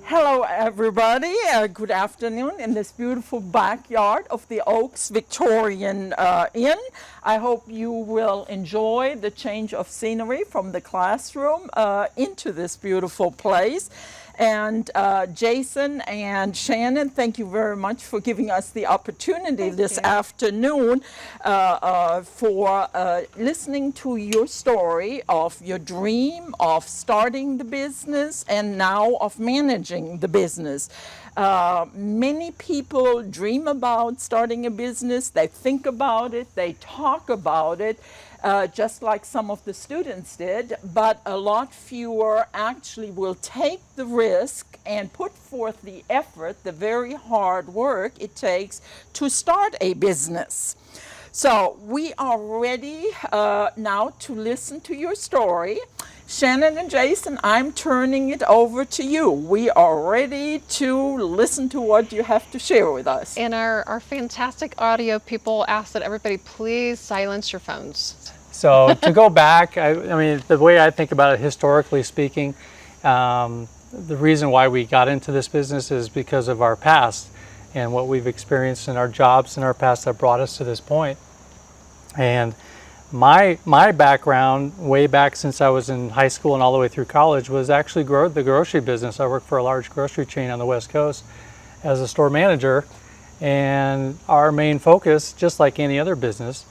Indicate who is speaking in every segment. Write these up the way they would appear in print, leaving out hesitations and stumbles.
Speaker 1: Hello, everybody. Good afternoon in this beautiful backyard of the Oaks Victorian Inn. I hope you will enjoy the change of scenery from the classroom into this beautiful place. And Jason and Shannon, thank you very much for giving us the opportunity this afternoon for listening to your story of your dream of starting the business and now of managing the business. Many people dream about starting a business, they think about it, they talk about it, just like some of the students did, but a lot fewer actually will take the risk and put forth the effort, the very hard work it takes to start a business. So we are ready now to listen to your story. Shannon and Jason, I'm turning it over to you. We are ready to listen to what you have to share with us.
Speaker 2: And our fantastic audio people ask that everybody please silence your phones.
Speaker 3: So to go back, I mean, the way I think about it, historically speaking, the reason why we got into this business is because of our past and what we've experienced in our jobs in our past that brought us to this point. And my background, way back since I was in high school and all the way through college, was actually the grocery business. I worked for a large grocery chain on the West Coast as a store manager, and our main focus, just like any other business,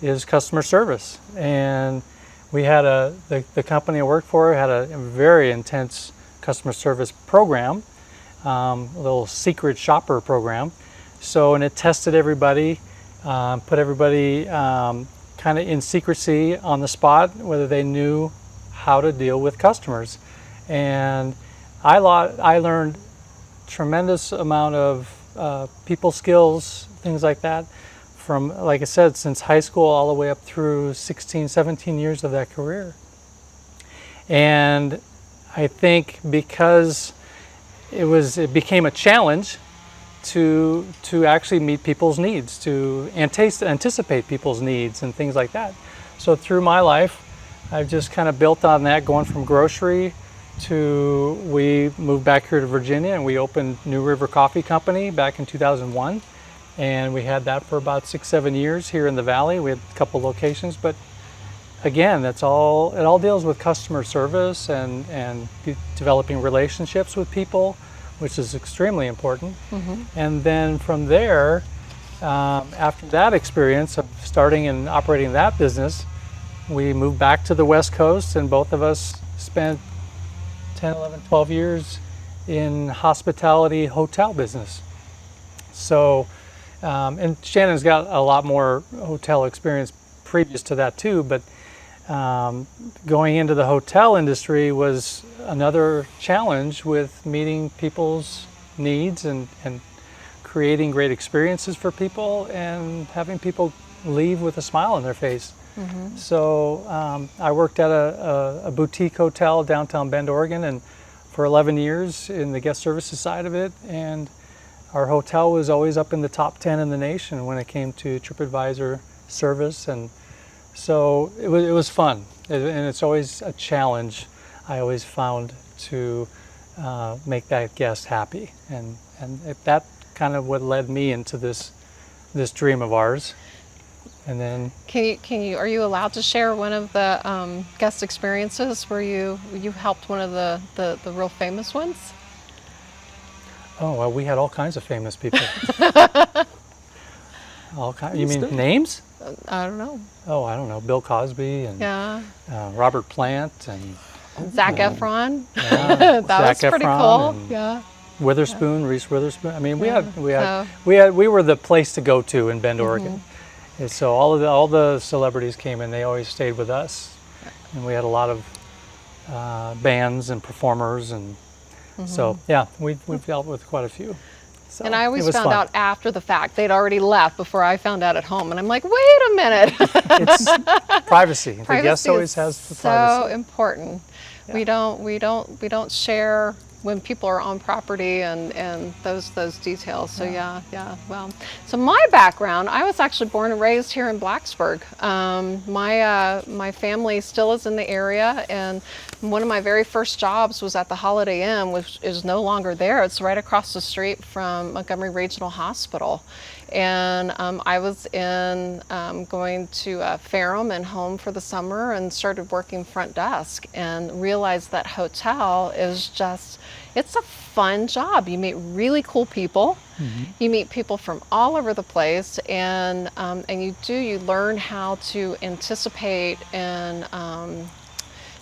Speaker 3: is customer service. And we had the company I worked for had a very intense customer service program, a little secret shopper program. So, and it tested everybody, put everybody kind of in secrecy on the spot, whether they knew how to deal with customers. And I learned tremendous amount of people skills, things like that, from, like I said, since high school all the way up through 16, 17 years of that career. And I think because it became a challenge to actually meet people's needs, to anticipate people's needs and things like that. So through my life, I've just kind of built on that, going from grocery to, we moved back here to Virginia and we opened New River Coffee Company back in 2001. And we had that for about 6-7 years here in the Valley. We had a couple locations, but again, it all deals with customer service and developing relationships with people, which is extremely important. Mm-hmm. And then from there, after that experience of starting and operating that business, we moved back to the West Coast, and both of us spent 10, 11, 12 years in hospitality hotel business. So, and Shannon's got a lot more hotel experience previous to that too, but going into the hotel industry was another challenge with meeting people's needs and creating great experiences for people and having people leave with a smile on their face. Mm-hmm. So I worked at a boutique hotel downtown Bend, Oregon, and for 11 years in the guest services side of it, and our hotel was always up in the top 10 in the nation when it came to TripAdvisor service, and so it was fun, and it's always a challenge. I always found to make that guest happy, and that kind of what led me into this dream of ours. And then,
Speaker 2: are you allowed to share one of the guest experiences where you helped one of the real famous ones?
Speaker 3: Oh, well, we had all kinds of famous people. All kinds. You mean names?
Speaker 2: I don't know.
Speaker 3: Oh, I don't know. Bill Cosby and Robert Plant and
Speaker 2: Zac Efron.
Speaker 3: Yeah,
Speaker 2: That
Speaker 3: Zac
Speaker 2: was pretty
Speaker 3: Efron
Speaker 2: cool. Yeah.
Speaker 3: Witherspoon, Reese Witherspoon. I mean, we were the place to go to in Bend, Oregon. And so all the celebrities came and they always stayed with us, and we had a lot of bands and performers, and so yeah, we've dealt with quite a few. So
Speaker 2: and I always found
Speaker 3: fun.
Speaker 2: out after the fact. They'd already left before I found out at home, and I'm like, wait a minute.
Speaker 3: It's privacy. The guest always has the privacy.
Speaker 2: So important. Yeah. We don't share when people are on property and those details. So yeah. Well, so my background, I was actually born and raised here in Blacksburg. My family still is in the area, and One of my very first jobs was at the Holiday Inn, which is no longer there. It's right across the street from Montgomery Regional Hospital. And I was going to Ferrum and home for the summer and started working front desk and realized that hotel is just, it's a fun job. You meet really cool people. You meet people from all over the place, and you learn how to anticipate and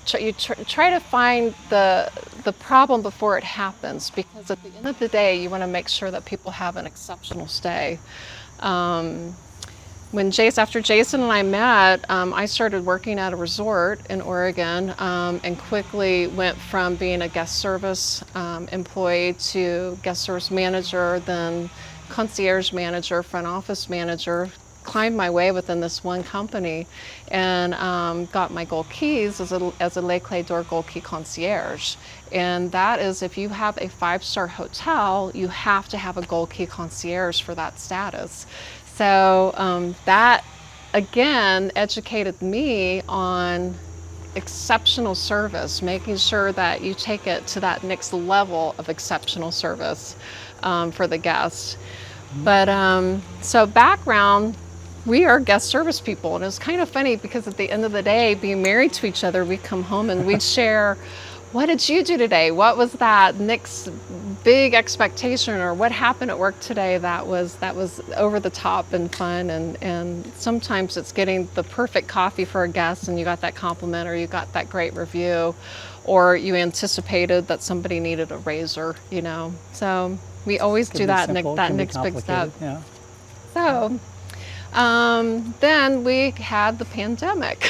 Speaker 2: try to find the problem before it happens, because at the end of the day, you want to make sure that people have an exceptional stay. After Jason and I met, I started working at a resort in Oregon, and quickly went from being a guest service employee to guest service manager, then concierge manager, front office manager. Climbed my way within this one company, and got my gold keys as a Le Clé d'Or Gold Key concierge. And that is, if you have a 5-star hotel, you have to have a gold key concierge for that status. So that again educated me on exceptional service, making sure that you take it to that next level of exceptional service for the guests. But so background, we are guest service people, and it's kind of funny because at the end of the day, being married to each other, we'd come home and we'd share, what did you do today? What was that next big expectation, or what happened at work today that was over the top and fun? And sometimes it's getting the perfect coffee for a guest and you got that compliment, or you got that great review, or you anticipated that somebody needed a razor, you know. So we always do that next big step.
Speaker 3: Yeah.
Speaker 2: So then we had the pandemic.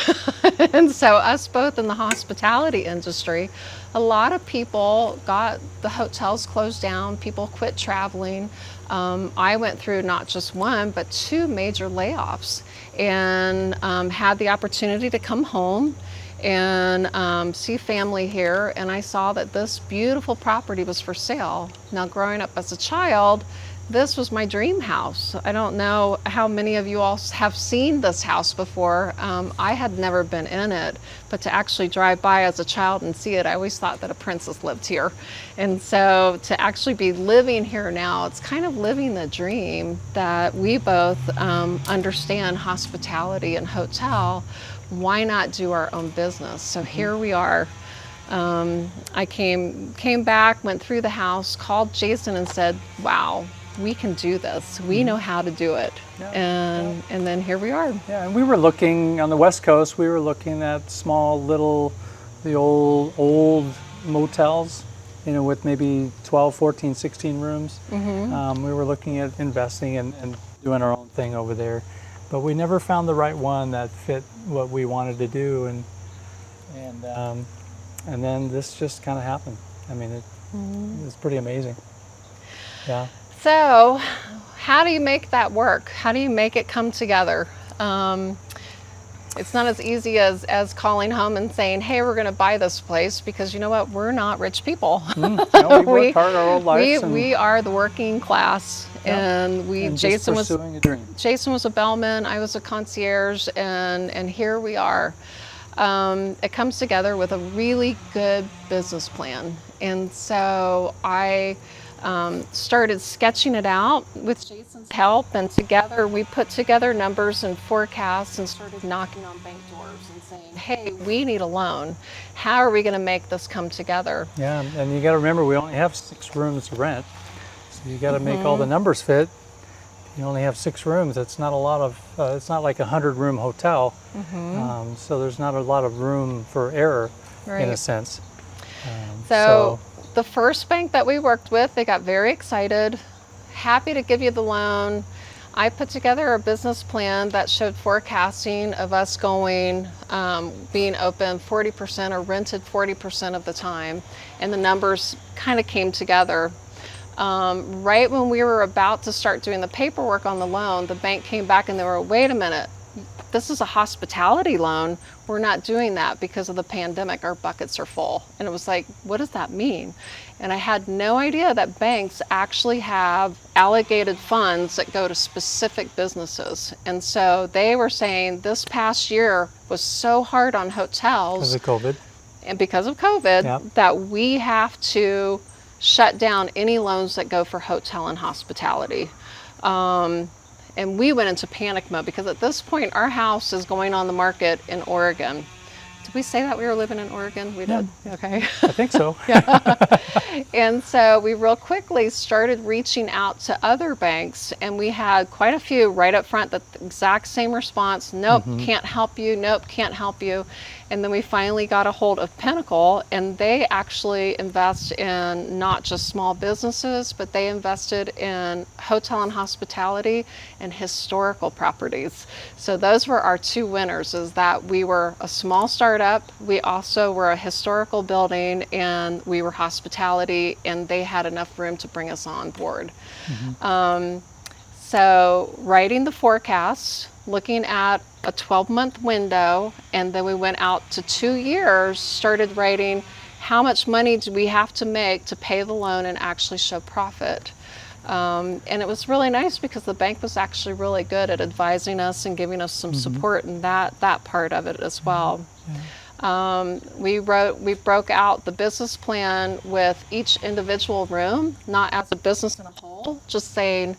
Speaker 2: And so us both in the hospitality industry, a lot of people got the hotels closed down, people quit traveling. I went through not just one, but 2 major layoffs, and had the opportunity to come home and see family here. And I saw that this beautiful property was for sale. Now, growing up as a child, this was my dream house. I don't know how many of you all have seen this house before. I had never been in it, but to actually drive by as a child and see it, I always thought that a princess lived here. And so to actually be living here now, it's kind of living the dream that we both understand hospitality and hotel. Why not do our own business? So here we are. I came back, went through the house, called Jason and said, wow, we can do this. We know how to do it. And then here we are.
Speaker 3: Yeah, and we were looking on the West Coast, we were looking at small little, the old motels, you know, with maybe 12, 14, 16 rooms. We were looking at investing and doing our own thing over there. But we never found the right one that fit what we wanted to do, and then this just kind of happened. I mean, it was pretty amazing. Yeah.
Speaker 2: So, how do you make that work? How do you make it come together? It's not as easy as calling home and saying, hey, we're going to buy this place, because you know what? We're not rich people.
Speaker 3: No, we worked hard our whole lives.
Speaker 2: We are the working class, and Jason was
Speaker 3: pursuing a dream.
Speaker 2: Jason was a bellman, I was a concierge, and here we are. It comes together with a really good business plan, and so I started sketching it out with Jason's help, and together we put together numbers and forecasts and started knocking on bank doors and saying, hey, we need a loan. How are we going to make this come together?
Speaker 3: Yeah, and you got to remember, we only have 6 rooms to rent, so you got to make all the numbers fit. You only have 6 rooms. It's not a lot of. It's not like a 100-room hotel, so there's not a lot of room for error, in a sense.
Speaker 2: So the first bank that we worked with, they got very excited, happy to give you the loan. I put together a business plan that showed forecasting of us going, being open 40% or rented 40% of the time, and the numbers kind of came together. Right when we were about to start doing the paperwork on the loan, the bank came back and they were, wait a minute, this is a hospitality loan. We're not doing that because of the pandemic. Our buckets are full. And it was like, what does that mean? And I had no idea that banks actually have allocated funds that go to specific businesses. And so they were saying this past year was so hard on hotels.
Speaker 3: Because of COVID.
Speaker 2: and because of COVID,
Speaker 3: Yep.
Speaker 2: that we have to shut down any loans that go for hotel and hospitality. And we went into panic mode because at this point, our house is going on the market in Oregon. Did we say that we were living in Oregon? We did. Okay.
Speaker 3: I think so.
Speaker 2: And so we real quickly started reaching out to other banks, and we had quite a few right up front that the exact same response. Nope, can't help you. Nope, can't help you. And then we finally got a hold of Pinnacle, and they actually invest in not just small businesses, but they invested in hotel and hospitality and historical properties. So those were our two winners, is that we were a small startup, we also were a historical building, and we were hospitality, and they had enough room to bring us on board. So writing the forecast, looking at a 12-month window, and then we went out to 2 years, started writing how much money do we have to make to pay the loan and actually show profit. And it was really nice because the bank was actually really good at advising us and giving us some support in that part of it as well. We broke out the business plan with each individual room, not as a business in a whole, just saying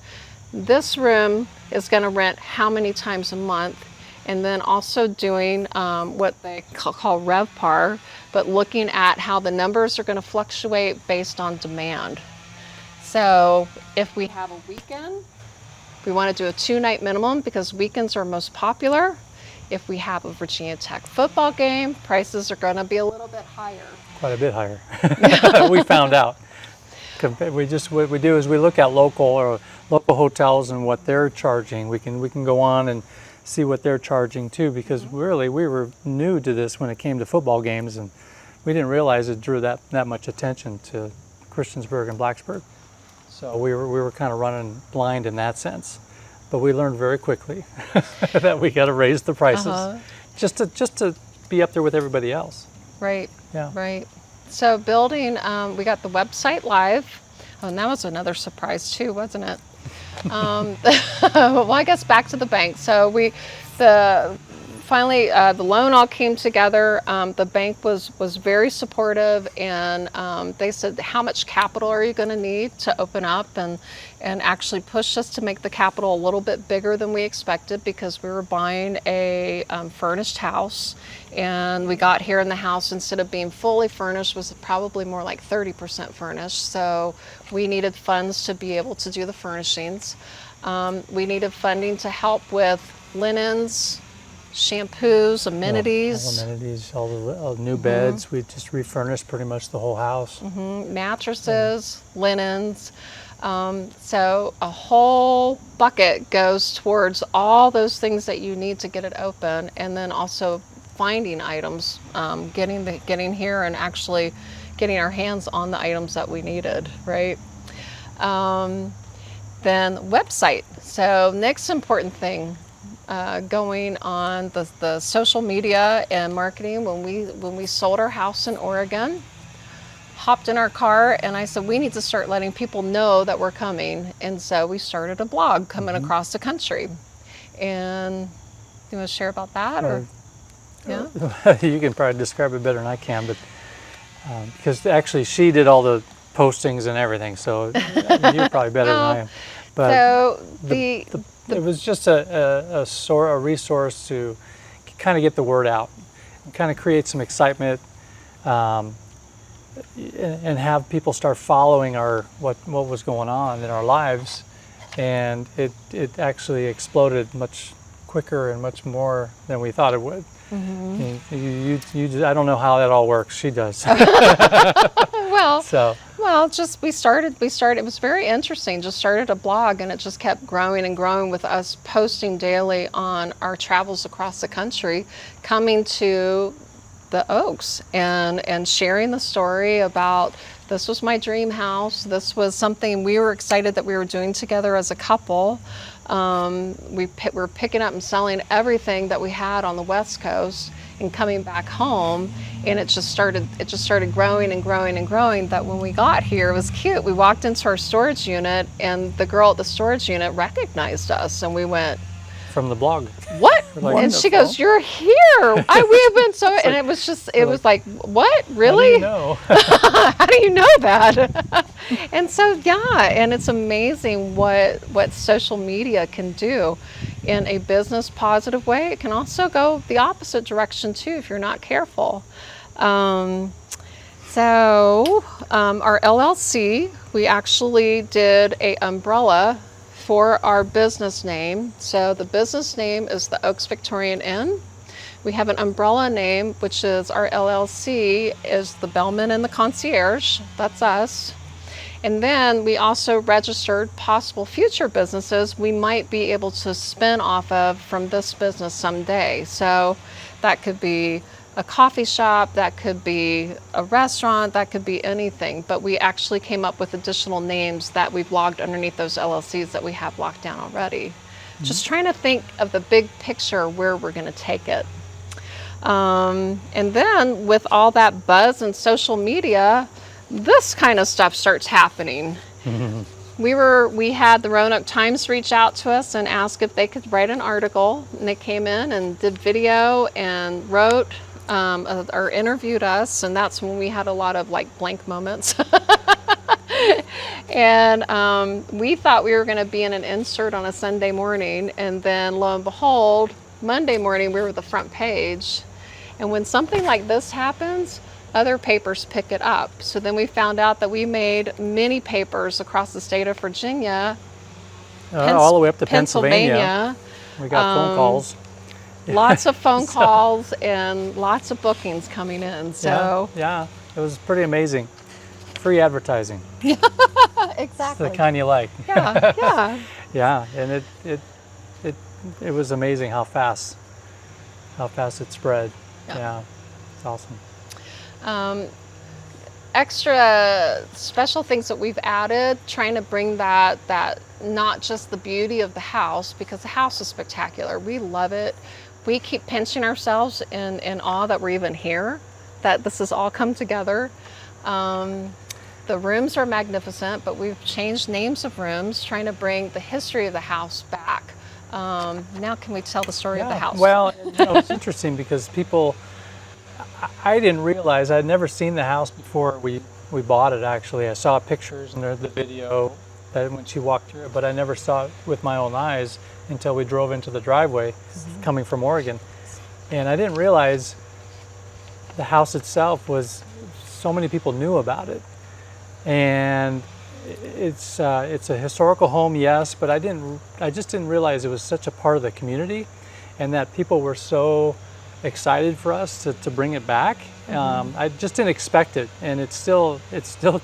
Speaker 2: this room is going to rent how many times a month, and then also doing what they call RevPAR, but looking at how the numbers are going to fluctuate based on demand. So if we have a weekend, we want to do a 2-night minimum because weekends are most popular. If we have a Virginia Tech football game, prices are going to be a little bit higher.
Speaker 3: Quite a bit higher. We found out. What we do is we look at local hotels and what they're charging. We can go on and see what they're charging too, because really we were new to this when it came to football games, and we didn't realize it drew that much attention to Christiansburg and Blacksburg. So we were kind of running blind in that sense, but we learned very quickly that we got to raise the prices just to be up there with everybody else.
Speaker 2: Right.
Speaker 3: Yeah.
Speaker 2: Right. So building, we got the website live. Oh, and that was another surprise too, wasn't it? Well, I guess back to the bank. So finally the loan all came together. The bank was very supportive, and they said, how much capital are you going to need to open up, and actually pushed us to make the capital a little bit bigger than we expected, because we were buying a furnished house, and we got here in the house, instead of being fully furnished, was probably more like 30% furnished. So we needed funds to be able to do the furnishings. We needed funding to help with linens, shampoos, amenities.
Speaker 3: All amenities, all the new beds. We just refurnished pretty much the whole house.
Speaker 2: Mattresses, linens. So a whole bucket goes towards all those things that you need to get it open, and then also finding items, getting here and actually getting our hands on the items that we needed, right? Then website. So next important thing, going on the social media and marketing. When we sold our house in Oregon, hopped in our car, and I said, we need to start letting people know that we're coming. And so we started a blog coming across the country. And you want to share about that? Or yeah?
Speaker 3: You can probably describe it better than I can, but because actually she did all the postings and everything, so you're probably better than I am. But
Speaker 2: so
Speaker 3: it was just a resource to kind of get the word out, kind of create some excitement, and have people start following what was going on in our lives, and it actually exploded much quicker and much more than we thought it would. I don't know how that all works. She does.
Speaker 2: We started. It was very interesting. Just started a blog, and it just kept growing and growing with us posting daily on our travels across the country, coming to the Oaks and sharing the story about, this was my dream house. This was something we were excited that we were doing together as a couple. We were picking up and selling everything that we had on the West Coast and coming back home, and it just started growing and growing and growing, that when we got here, it was cute. We walked into our storage unit, and the girl at the storage unit recognized us, and we went,
Speaker 3: from the blog.
Speaker 2: what?
Speaker 3: We're like,
Speaker 2: And she
Speaker 1: Wonderful.
Speaker 2: goes, "You're here! We have been so," and it was just, it was like, "What?
Speaker 3: how do
Speaker 2: Really?
Speaker 3: you know?
Speaker 2: How do you know that?" And so, yeah, and it's amazing what social media can do in a business positive way. It can also go the opposite direction too if you're not careful. Um, our LLC, we actually did a umbrella for our business name. So the business name is the Oaks Victorian Inn. We have an umbrella name, which is our LLC, is the Bellman and the Concierge. That's us. And then we also registered possible future businesses we might be able to spin off of from this business someday. So that could be a coffee shop, that could be a restaurant, that could be anything. But we actually came up with additional names that we've logged underneath those LLCs that we have locked down already. Just trying to think of the big picture where we're going to take it. And then with all that buzz and social media, this kind of stuff starts happening. We had the Roanoke Times reach out to us and ask if they could write an article, and they came in and did video and wrote or interviewed us, and that's when we had a lot of like blank moments. And we thought we were going to be in an insert on a Sunday morning, and then lo and behold, Monday morning we were the front page. And when something like this happens, other papers pick it up. So then we found out that we made many papers across the state of Virginia,
Speaker 3: All the way up to Pennsylvania. We got phone calls.
Speaker 2: Lots of phone calls and lots of bookings coming in. So
Speaker 3: yeah, it was pretty amazing. Free advertising,
Speaker 2: exactly.
Speaker 3: the kind you like.
Speaker 2: Yeah, yeah.
Speaker 3: Yeah, and it was amazing how fast it spread. Yeah, it's awesome.
Speaker 2: Extra special things that we've added, trying to bring that not just the beauty of the house, because the house is spectacular. We love it. We keep pinching ourselves in awe that we're even here, that this has all come together. The rooms are magnificent, but we've changed names of rooms, trying to bring the history of the house back. Now can we tell the story of the house?
Speaker 3: Well, it's interesting because I didn't realize, I'd never seen the house before we bought it actually. I saw pictures and the video that when she walked through it, but I never saw it with my own eyes until we drove into the driveway coming from Oregon. And I didn't realize the house itself was, so many people knew about it. And it's a historical home, yes, but I just didn't realize it was such a part of the community, and that people were so excited for us to bring it back. I just didn't expect it, and it's still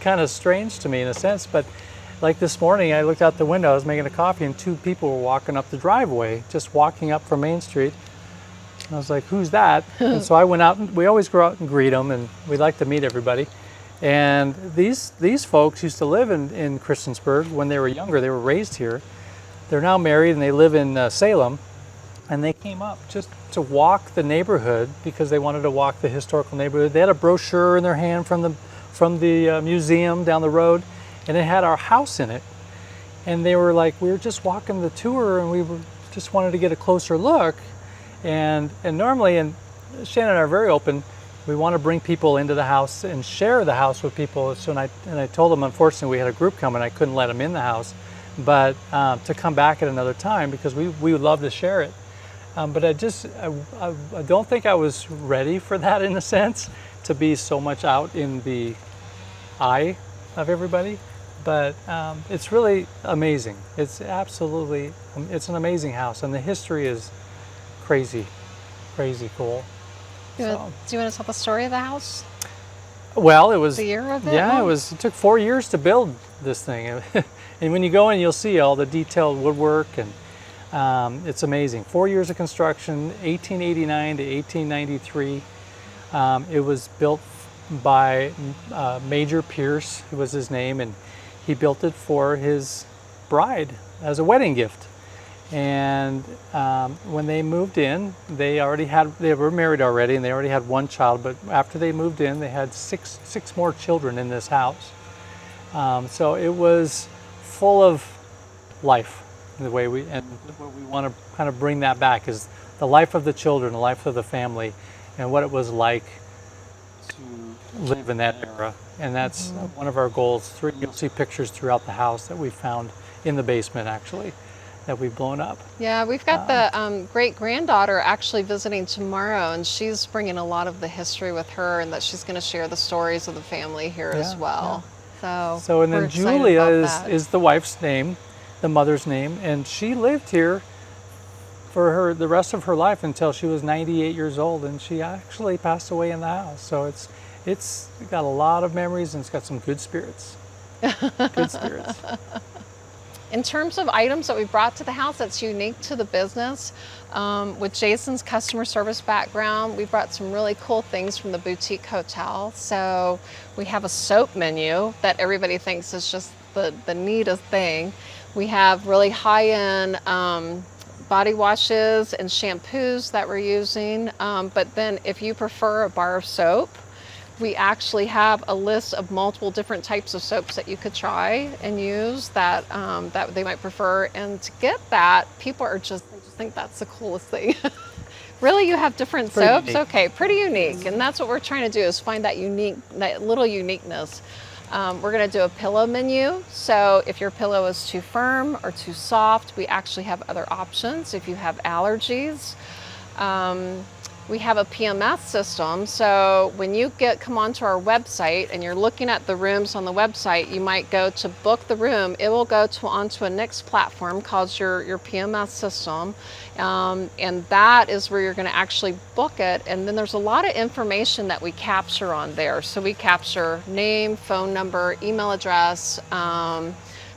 Speaker 3: kind of strange to me in a sense. But like this morning, I looked out the window, I was making a coffee, and two people were walking up the driveway, just walking up from Main Street. And I was like, "Who's that?" And so I went out, and we always go out and greet them, and we like to meet everybody. And these folks used to live in Christiansburg when they were younger. They were raised here. They're now married and they live in Salem. And they came up just to walk the neighborhood because they wanted to walk the historical neighborhood. They had a brochure in their hand from the museum down the road, and it had our house in it. And they were like, "We were just walking the tour, and just wanted to get a closer look." And normally, and Shannon and I are very open, we want to bring people into the house and share the house with people. So I told them, unfortunately, we had a group coming. I couldn't let them in the house, but to come back at another time because we would love to share it. But I don't think I was ready for that in a sense, to be so much out in the eye of everybody. But it's really amazing. It's an amazing house, and the history is crazy cool.
Speaker 2: Do you want to tell the story of the house?
Speaker 3: Well, it was
Speaker 2: the year of it.
Speaker 3: Yeah, it took 4 years to build this thing, and when you go in, you'll see all the detailed woodwork, and it's amazing. 4 years of construction, 1889 to 1893. It was built by Major Pierce, who was his name, and he built it for his bride as a wedding gift. And when they moved in, they were married already, and they already had one child. But after they moved in, they had six more children in this house. So it was full of life. What we want to kind of bring that back is the life of the children, the life of the family, and what it was like to live in that era. And that's one of our goals. You'll see pictures throughout the house that we found in the basement, actually, that we've blown up.
Speaker 2: Yeah, we've got the great-granddaughter actually visiting tomorrow, and she's bringing a lot of the history with her, and that she's going to share the stories of the family here as well.
Speaker 3: So and
Speaker 2: we're
Speaker 3: then
Speaker 2: excited
Speaker 3: Julia
Speaker 2: about that.
Speaker 3: is the wife's name, the mother's name, and she lived here for the rest of her life until she was 98 years old, and she actually passed away in the house. So it's got a lot of memories, and it's got some good spirits. Good spirits.
Speaker 2: In terms of items that we brought to the house that's unique to the business, with Jason's customer service background, we brought some really cool things from the boutique hotel. So we have a soap menu that everybody thinks is just the neatest thing. We have really high-end body washes and shampoos that we're using. But then if you prefer a bar of soap, we actually have a list of multiple different types of soaps that you could try and use that that they might prefer. And to get that, people they just think that's the coolest thing. Really, you have different soaps?
Speaker 3: Unique.
Speaker 2: Okay, pretty unique. And that's what we're trying to do, is find that little uniqueness. We're going to do a pillow menu. So if your pillow is too firm or too soft, we actually have other options if you have allergies. We have a PMS system, so when you come onto our website and you're looking at the rooms on the website, you might go to book the room. It will go onto a next platform called your PMS system, and that is where you're going to actually book it. And then there's a lot of information that we capture on there. So we capture name, phone number, email address,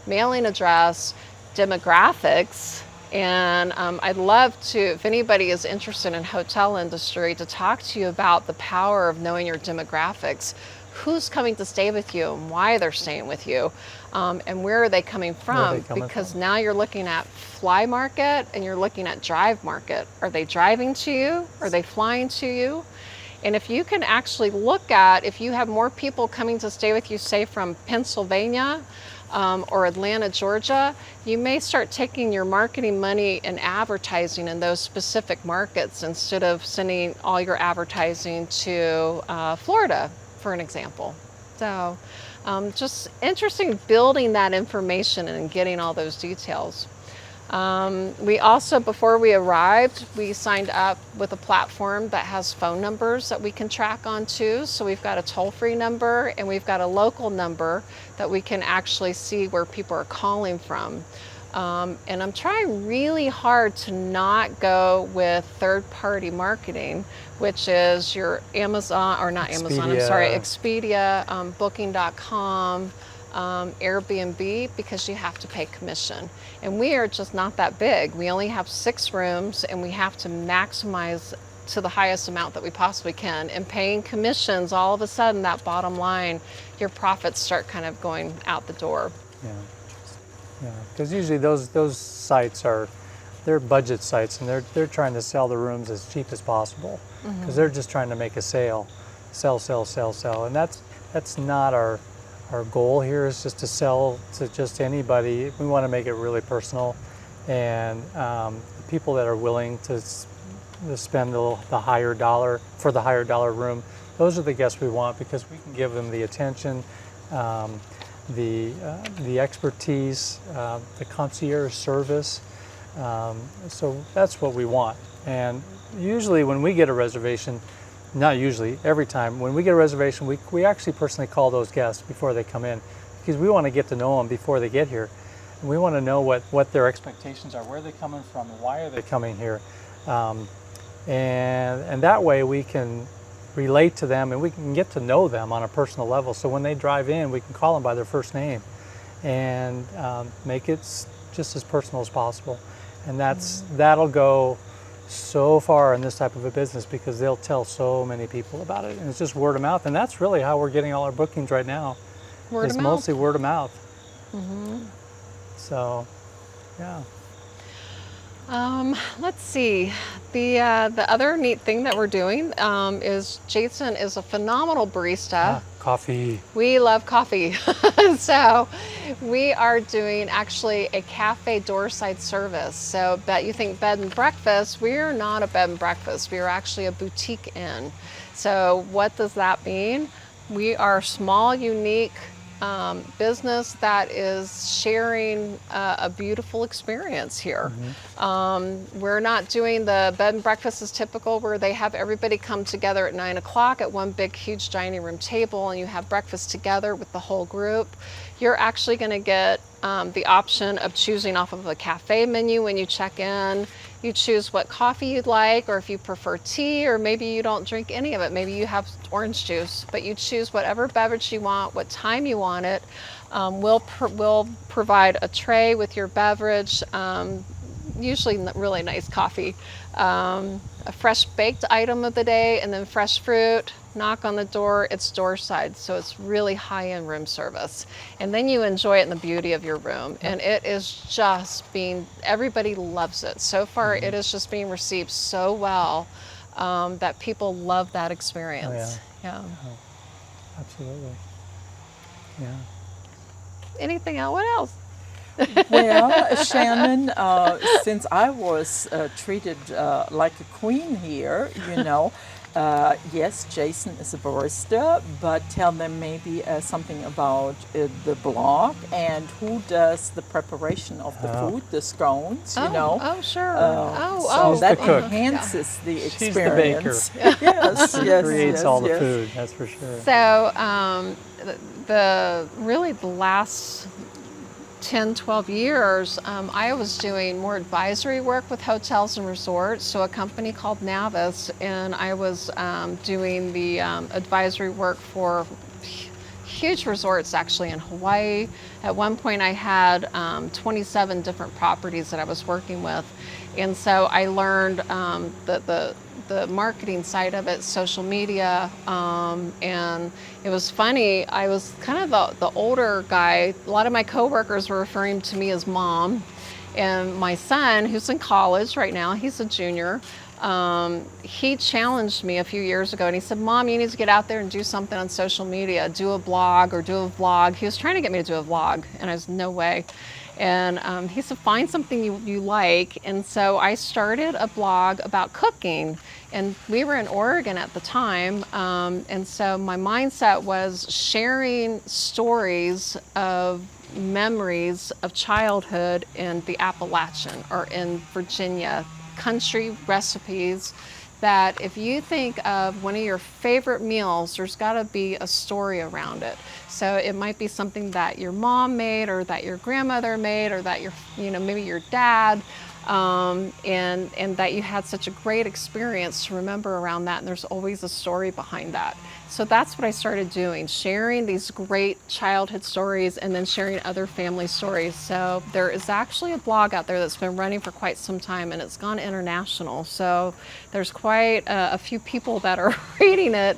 Speaker 2: mailing address, demographics. And I'd love to, if anybody is interested in hotel industry, to talk to you about the power of knowing your demographics. Who's coming to stay with you and why they're staying with you, and where are they coming from? Because now you're looking at fly market and you're looking at drive market. Are they driving to you? Are they flying to you? And if you can actually look at, if you have more people coming to stay with you, say from Pennsylvania, or Atlanta, Georgia, you may start taking your marketing money and advertising in those specific markets instead of sending all your advertising to Florida, for an example. So just interesting building that information and getting all those details. We also, before we arrived, we signed up with a platform that has phone numbers that we can track onto. So we've got a toll-free number and we've got a local number that we can actually see where people are calling from. And I'm trying really hard to not go with third-party marketing, which is your Amazon, or not Amazon, I'm sorry, Expedia, Booking.com, Airbnb, because you have to pay commission. And we are just not that big. We only have 6 rooms and we have to maximize to the highest amount that we possibly can. And paying commissions, all of a sudden that bottom line, your profits start kind of going out the door.
Speaker 3: Yeah, because usually those sites they're budget sites, and they're trying to sell the rooms as cheap as possible, because they're just trying to make a sell, and that's not our goal here. Is just to sell to just anybody. We want to make it really personal, and people that are willing to spend the higher dollar for the higher dollar room, those are the guests we want, because we can give them the attention, the expertise, the concierge service. So that's what we want. And usually when we get a reservation, not usually, every time, when we get a reservation, we actually personally call those guests before they come in, because we want to get to know them before they get here. And we want to know what their expectations are, where they're coming from, and why are they coming here. And that way we can relate to them and we can get to know them on a personal level. So when they drive in, we can call them by their first name and make it just as personal as possible. And that'll go so far in this type of a business, because they'll tell so many people about it, and it's just word of mouth. And that's really how we're getting all our bookings right now.
Speaker 2: Word of mouth.
Speaker 3: Mostly word of mouth. So, yeah.
Speaker 2: Let's see. The other neat thing that we're doing is Jason is a phenomenal barista.
Speaker 3: Coffee.
Speaker 2: We love coffee. So we are doing actually a cafe doorside service. So bet you think bed and breakfast, we're not a bed and breakfast. We are actually a boutique inn. So what does that mean? We are a small, unique business that is sharing a beautiful experience here. We're not doing the bed and breakfast as typical where they have everybody come together at 9 o'clock at one big huge dining room table and you have breakfast together with the whole group. You're actually going to get the option of choosing off of a cafe menu when you check in. You choose what coffee you'd like, or if you prefer tea, or maybe you don't drink any of it. Maybe you have orange juice, but you choose whatever beverage you want, what time you want it. We'll provide a tray with your beverage, usually really nice coffee, a fresh baked item of the day, and then fresh fruit. Knock on the door, it's door side, so it's really high-end room service. And then you enjoy it in the beauty of your room. And it is just everybody loves it. So far, it is just being received so well that people love that experience. Yeah.
Speaker 3: Oh, absolutely. Yeah.
Speaker 2: Anything else? What else?
Speaker 1: Well, Shannon, since I was treated like a queen here, yes, Jason is a barista, but tell them maybe something about the blog and who does the preparation of the food, the scones,
Speaker 2: Oh, sure.
Speaker 1: So
Speaker 3: She's
Speaker 1: that
Speaker 3: the cook.
Speaker 1: enhances the
Speaker 3: She's the baker.
Speaker 1: experience. Yes, yes,
Speaker 3: Creates all the
Speaker 1: yes.
Speaker 3: food, that's for sure.
Speaker 2: So the last 10, 12 years, I was doing more advisory work with hotels and resorts, so a company called Navis, and I was doing the advisory work for huge resorts actually in Hawaii. At one point I had 27 different properties that I was working with, and so I learned the marketing side of it, social media, and it was funny. I was kind of the older guy. A lot of my coworkers were referring to me as mom, and my son, who's in college right now, he's a junior. He challenged me a few years ago and he said, Mom, you need to get out there and do something on social media, do a blog or do a vlog. He was trying to get me to do a vlog, and I was no way. And he said, find something you like. And so I started a blog about cooking. And we were in Oregon at the time. And so my mindset was sharing stories of memories of childhood in the Appalachian or in Virginia, country recipes that if you think of one of your favorite meals, there's got to be a story around it. So it might be something that your mom made or that your grandmother made or that maybe your dad, and that you had such a great experience to remember around that, and there's always a story behind that. So that's what I started doing, sharing these great childhood stories and then sharing other family stories. So there is actually a blog out there that's been running for quite some time, and it's gone international. So there's quite a few people that are reading it.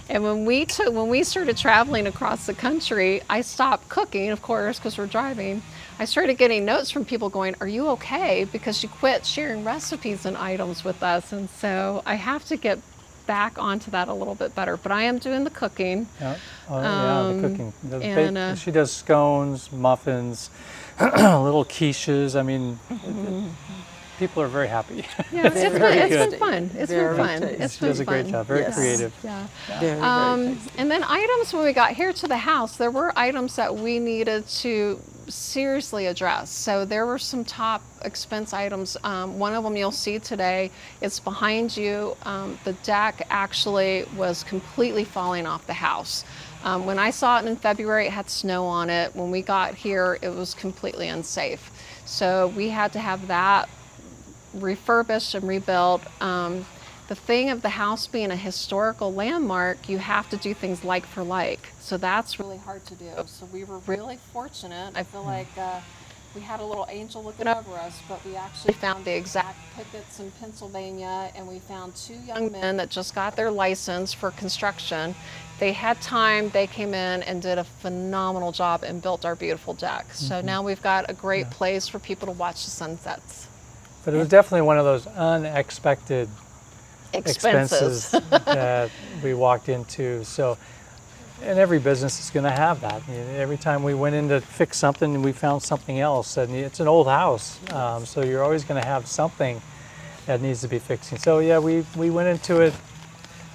Speaker 2: And when we started traveling across the country, I stopped cooking, of course, because we're driving. I started getting notes from people going, are you okay? Because you quit sharing recipes and items with us. And so I have to get back onto that a little bit better. But I am doing the cooking.
Speaker 3: Yeah, the cooking.
Speaker 2: and,
Speaker 3: She does scones, muffins, little quiches. I mean, people are very happy.
Speaker 2: Yeah, it's been fun. It's
Speaker 1: Very
Speaker 2: been fun.
Speaker 1: tasty.
Speaker 2: It's
Speaker 3: She
Speaker 2: been
Speaker 3: does a great
Speaker 2: fun.
Speaker 3: job. Very
Speaker 1: Yes.
Speaker 3: creative.
Speaker 2: Yeah.
Speaker 1: Very, very tasty.
Speaker 2: And then items when we got here to the house, there were items that we needed to seriously address. So there were some top expense items. One of them you'll see today, it's behind you. The deck actually was completely falling off the house. When I saw it in February, it had snow on it. When we got here, it was completely unsafe. So we had to have that refurbished and rebuilt. The thing of the house being a historical landmark, you have to do things like for like. So that's really hard to do. So we were really fortunate. I feel like we had a little angel looking over us, but we actually found the exact pickets in Pennsylvania, and we found 2 young men that just got their license for construction. They had time, they came in and did a phenomenal job and built our beautiful deck. So now we've got a great place for people to watch the sunsets.
Speaker 3: But it was definitely one of those unexpected
Speaker 2: Expenses.
Speaker 3: that we walked into. So, and every business is going to have that. Every time we went in to fix something, we found something else. And it's an old house, so you're always going to have something that needs to be fixing. So yeah, we went into it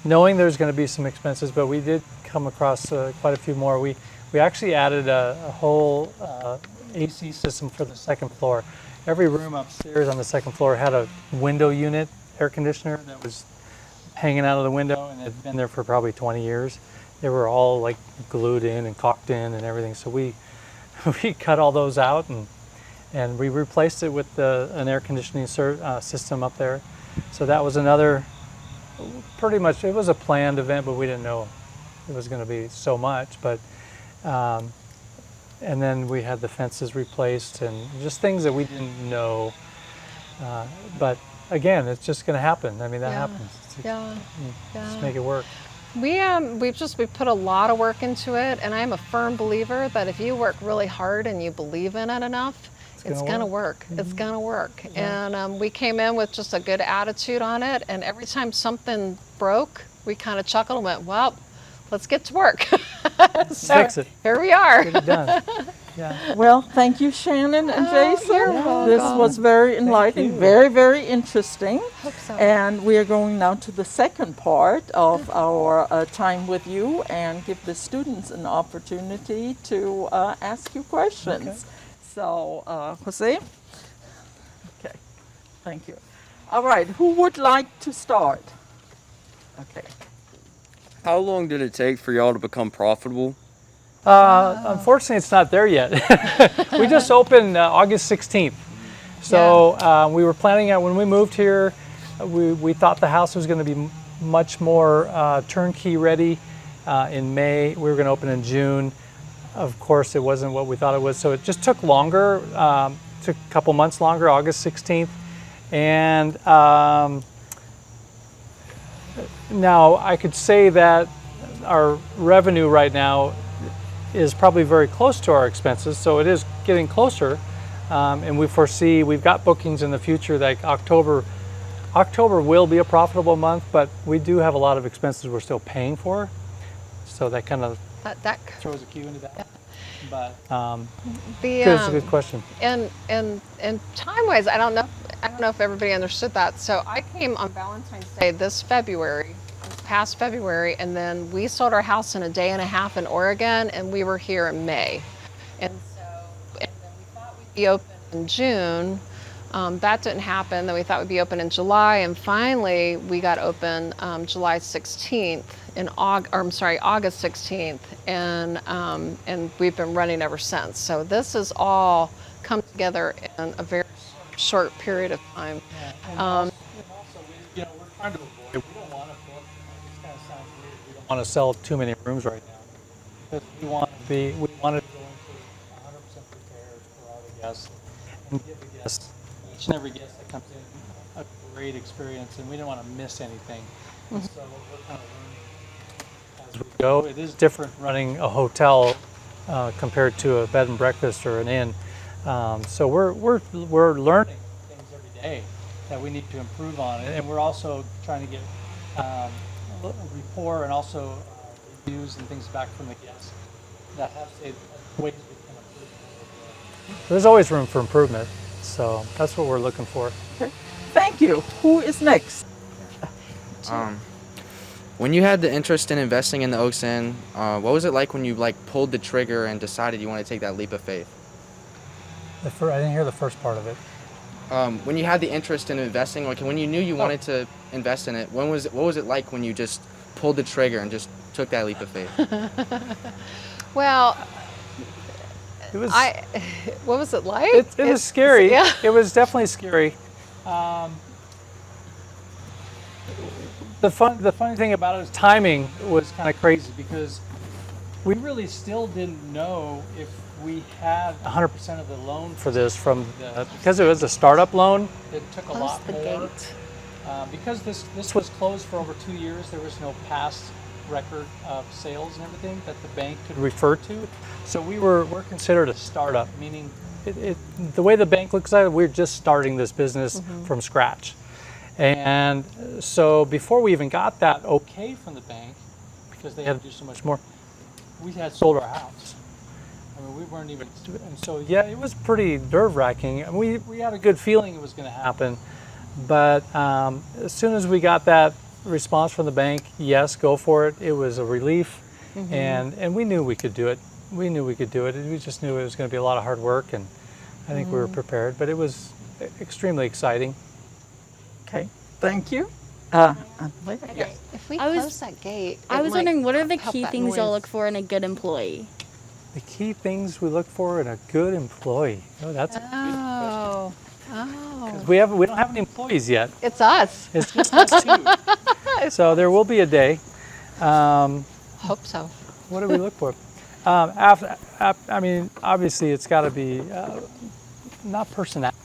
Speaker 3: knowing there's going to be some expenses, but we did come across quite a few more. We actually added a whole AC system for the second floor. Every room upstairs on the second floor had a window unit air conditioner that was hanging out of the window, and it had been there for probably 20 years. They were all like glued in and caulked in and everything. So we cut all those out and we replaced it with an air conditioning system up there. So that was another, pretty much, it was a planned event, but we didn't know it was going to be so much. But and then we had the fences replaced and just things that we didn't know. But again, it's just going to happen. I mean, that happens. Just make it work.
Speaker 2: We've put a lot of work into it, and I'm a firm believer that if you work really hard and you believe in it enough, it's gonna work. It's gonna work. And we came in with just a good attitude on it, and every time something broke, we kind of chuckled and went, well, let's get to work. So
Speaker 3: fix it.
Speaker 2: Here we are.
Speaker 3: Get it done. Yeah.
Speaker 1: Well, thank you, Shannon and Jason.
Speaker 2: you're welcome.
Speaker 1: This was very enlightening,
Speaker 3: you.
Speaker 1: very, very interesting.
Speaker 2: Hope so.
Speaker 1: And we are going now to the second part of our time with you and give the students an opportunity to ask you questions.
Speaker 3: Okay.
Speaker 1: So, Jose? Okay, thank you. All right, who would like to start? Okay.
Speaker 4: How long did it take for y'all to become profitable?
Speaker 3: Unfortunately, it's not there yet. We just opened August 16th. So we were planning out when we moved here, we thought the house was going to be much more turnkey ready in May. We were going to open in June. Of course, it wasn't what we thought it was. So it just took longer, took a couple months longer, August 16th. And now I could say that our revenue right now is probably very close to our expenses, so it is getting closer, and we foresee we've got bookings in the future. Like October will be a profitable month, but we do have a lot of expenses we're still paying for, so that kind of
Speaker 2: That
Speaker 3: throws a cue into that. But
Speaker 2: the
Speaker 3: it's a good question.
Speaker 2: and time wise, I don't know if everybody understood that. So I came on Valentine's Day this past February, and then we sold our house in a day and a half in Oregon, and we were here in May. And then we thought we'd be open in June. That didn't happen. Then we thought we'd be open in July, and finally we got open July 16th August 16th, and we've been running ever since. So this has all come together in a very short period of time.
Speaker 3: And also, we're trying to avoid. We don't want to book. This kind of sounds weird. We don't want to sell too many rooms right now because we want to go into 100% prepared for all the guests and give the guests, each and every guest that comes in, a great experience, and we don't want to miss anything. And so we're kind of learning as we go. It is different running a hotel compared to a bed and breakfast or an inn. So we're learning things every day that we need to improve on, and we're also trying to get rapport and also reviews and things back from the guests that have said ways we can improve. There's always room for improvement, so that's what we're looking for.
Speaker 1: Okay. Thank you. Who is next?
Speaker 5: When you had the interest in investing in the Oaks Inn, what was it like when you pulled the trigger and decided you wanted to take that leap of faith?
Speaker 3: I didn't hear the first part of it.
Speaker 5: When you had the interest in investing, when you knew you wanted to invest in it, what was it like when you just pulled the trigger and just took that leap of faith?
Speaker 2: Well,
Speaker 3: It was.
Speaker 2: what was it like?
Speaker 3: It was scary.
Speaker 2: Yeah.
Speaker 3: It was definitely scary. The funny thing about it is timing was kind of crazy because we really still didn't know if we had 100% of the loan for this because it was a startup loan. It took a lot
Speaker 2: the
Speaker 3: more.
Speaker 2: gate.
Speaker 3: Because this was closed for over 2 years, there was no past record of sales and everything that the bank could refer to. So we're considered a startup, meaning the way the bank looks at it, we're just starting this business from scratch. And so before we even got that okay from the bank, because they had to do so much more, we had sold our house. I mean, we weren't even, and so yeah, it was pretty nerve-wracking. And we had a good feeling it was going to happen, but as soon as we got that response from the bank, yes, go for it, it was a relief, and we knew we could do it. We knew we could do it. We just knew it was going to be a lot of hard work, and I think we were prepared. But it was extremely exciting.
Speaker 1: Okay, thank you. Yes.
Speaker 2: If we
Speaker 6: I was-
Speaker 2: close that gate,
Speaker 6: I
Speaker 2: it
Speaker 6: was
Speaker 2: might
Speaker 6: wondering, what are the
Speaker 2: help
Speaker 6: key
Speaker 2: that
Speaker 6: things y'all
Speaker 2: noise.
Speaker 6: look for in a good employee?
Speaker 3: The key things we look for in a good employee. Oh, that's
Speaker 2: Oh,
Speaker 3: we don't have any employees yet.
Speaker 2: it's us.
Speaker 3: It's just us two. So there will be a day.
Speaker 2: Hope so.
Speaker 3: What do we look for? I mean, obviously, it's got to be not personality.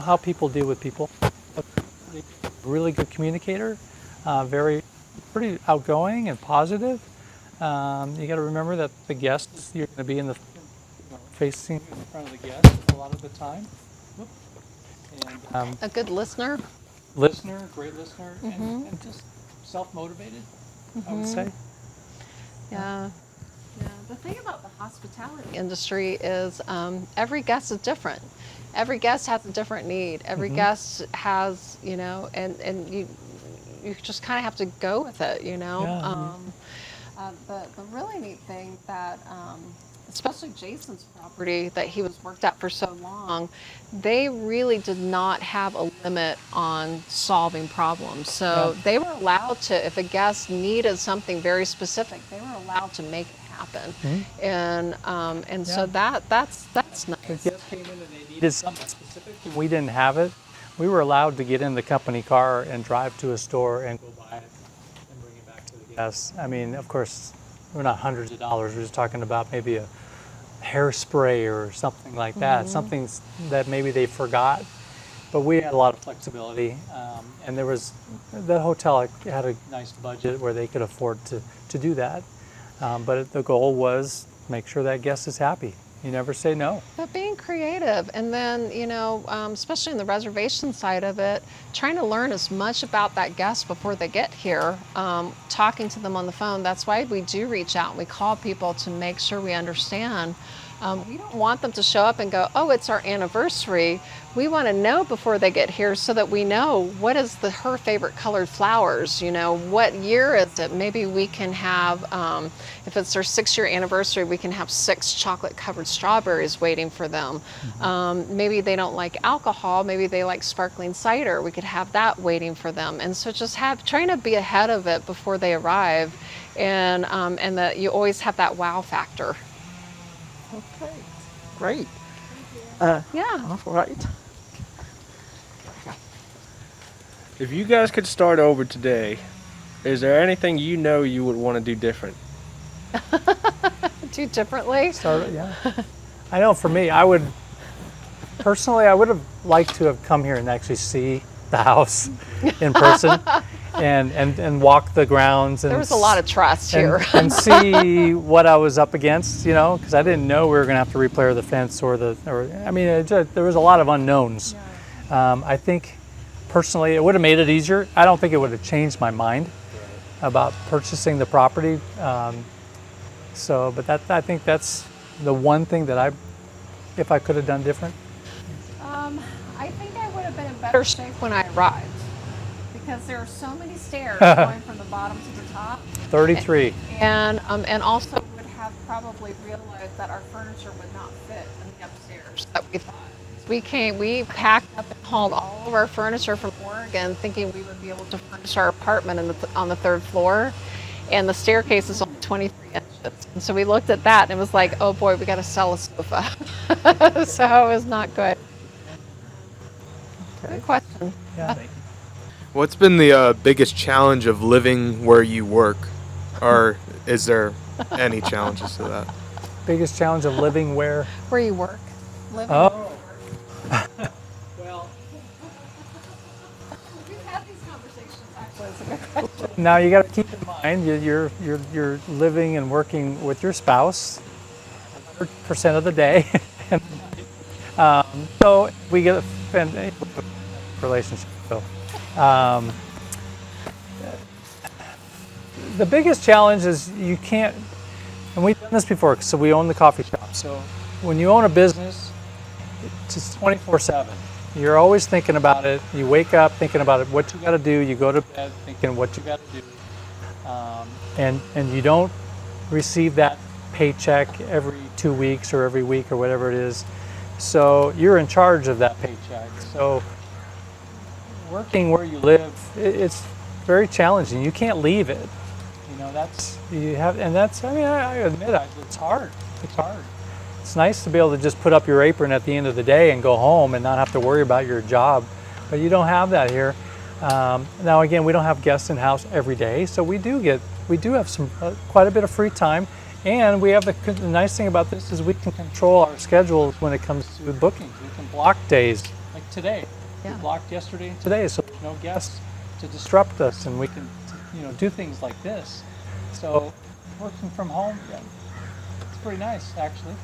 Speaker 3: How people deal with people. Really good communicator, pretty outgoing and positive. You got to remember that the guests, you're going to be facing in front of the guests a lot of the time. And
Speaker 2: A good listener.
Speaker 3: great listener, and just self-motivated, I would say.
Speaker 2: Yeah. Yeah. The thing about the hospitality industry is every guest is different. Every guest has a different need. Every guest has, and you just kind of have to go with it,
Speaker 3: Yeah.
Speaker 2: The really neat thing that, especially Jason's property that he was worked at for so long, they really did not have a limit on solving problems. So
Speaker 3: Yeah.
Speaker 2: they were allowed to, if a guest needed something very specific, they were allowed to make it happen. And so that's
Speaker 3: If
Speaker 2: nice.
Speaker 3: guests came in and they needed something specific and we didn't have it, we were allowed to get in the company car and drive to a store and go buy it and bring it back to the guests. I mean, of course, we're not hundreds of dollars. We're just talking about maybe a hairspray or something like that, something that maybe they forgot. But we had a lot of flexibility, and the hotel had a nice budget where they could afford to do that. But the goal was make sure that guest is happy. You never say no.
Speaker 2: But being creative, and then, especially in the reservation side of it, trying to learn as much about that guest before they get here, talking to them on the phone. That's why we do reach out and we call people to make sure we understand. We don't want them to show up and go, oh, it's our anniversary. We want to know before they get here so that we know what is her favorite colored flowers, what year is it? Maybe we can have, if it's their 6-year anniversary, we can have 6 chocolate covered strawberries waiting for them. Maybe they don't like alcohol, maybe they like sparkling cider. We could have that waiting for them. And so just trying to be ahead of it before they arrive, and that you always have that wow factor.
Speaker 1: Okay, great.
Speaker 2: Yeah.
Speaker 1: All right.
Speaker 7: If you guys could start over today, is there anything you would want to do different?
Speaker 2: Do differently.
Speaker 3: Yeah. I know for me, I would have liked to have come here and actually see the house in person and walk the grounds. And
Speaker 2: There was a lot of trust here.
Speaker 3: and see what I was up against, because I didn't know we were going to have to repair the fence there was a lot of unknowns. I think personally it would have made it easier. I don't think it would have changed my mind about purchasing the property. But I think that's the one thing that if I could have done different.
Speaker 2: I think I would have been in better shape when I arrived, because there are so many stairs going from the bottom to the top.
Speaker 3: 33.
Speaker 2: And also would have probably realized that our furniture would not fit in the upstairs that we thought. We packed up and hauled all of our furniture from Oregon, thinking we would be able to furnish our apartment on the 3rd floor, and the staircase is only 23 inches. And so we looked at that and it was like, oh boy, we got to sell a sofa. So it was not good. Good question.
Speaker 3: Yeah.
Speaker 7: What's been the biggest challenge of living where you work? Or is there any challenges to that?
Speaker 3: Biggest challenge of living where?
Speaker 2: Where you work? Living.
Speaker 3: Oh. Well,
Speaker 2: We've had these conversations actually. It's a good question.
Speaker 3: now you got to keep in mind you're living and working with your spouse 100% of the day, So we get a relationship. So, the biggest challenge is you can't, and we've done this before, so we own the coffee shop. So when you own a business, it's 24/7. You're always thinking about it. You wake up thinking about it, what you got to do. You go to bed thinking what you got to do. And you don't receive that paycheck every 2 weeks or every week or whatever it is. So you're in charge of that paycheck. So working where you live, it's very challenging. You can't leave it. You know, I admit it's hard. It's hard. It's nice to be able to just put up your apron at the end of the day and go home and not have to worry about your job, but you don't have that here. Now again, we don't have guests in house every day, so we do have some quite a bit of free time, and we have the nice thing about this is we can control our schedules when it comes to bookings. We can block days like today.
Speaker 2: Yeah.
Speaker 3: We blocked yesterday and today, so there's no guests to disrupt us, and we can do things like this. So working from home, it's pretty nice actually.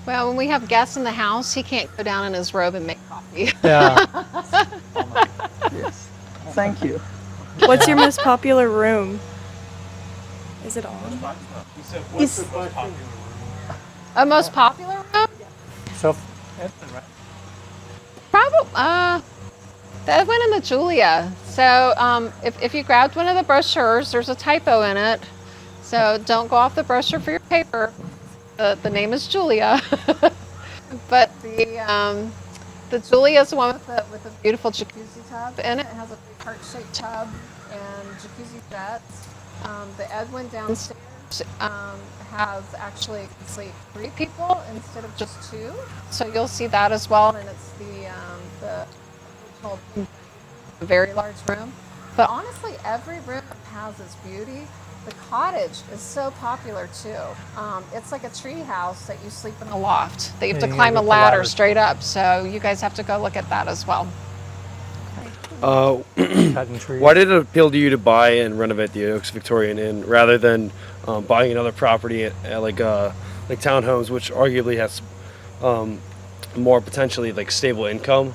Speaker 2: Well, when we have guests in the house, he can't go down in his robe and make coffee.
Speaker 3: Yeah.
Speaker 1: Yes. Thank you.
Speaker 6: What's your most popular room? Is it on?
Speaker 2: A most popular room?
Speaker 3: So, Edwin, right?
Speaker 2: Probably the Edwin and the Julia. So if you grabbed one of the brochures, there's a typo in it. So don't go off the brochure for your paper. The name is Julia. But the Julia is the one with a beautiful jacuzzi tub in it. It has a big heart-shaped tub and jacuzzi jets. The Edwin downstairs has actually can sleep 3 people instead of just 2. So you'll see that as well, and it's the very large room. But honestly, every room has its beauty. The cottage is so popular too. It's like a tree house that you sleep in a loft. That you have to
Speaker 3: you
Speaker 2: climb a
Speaker 3: get the
Speaker 2: ladder
Speaker 3: ladder.
Speaker 2: straight up. So you guys have to go look at that as well.
Speaker 3: Cutting trees.
Speaker 8: Why did it appeal to you to buy and renovate the Oaks Victorian Inn rather than buying another property like townhomes, which arguably has more potentially like stable income?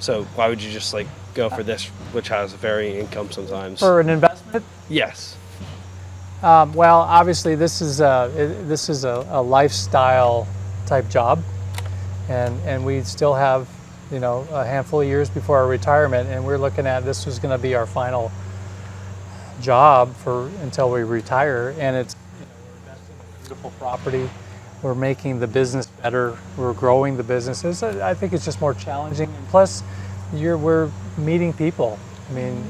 Speaker 8: So why would you just like go for this, which has varying income sometimes?
Speaker 3: For an investment?
Speaker 8: Yes.
Speaker 3: Well, obviously, this is a lifestyle type job, and we still have a handful of years before our retirement, and we're looking at this was going to be our final job until we retire. And it's we're investing in beautiful property, we're making the business better, we're growing the businesses. I think it's just more challenging, and plus, we're meeting people. I mean,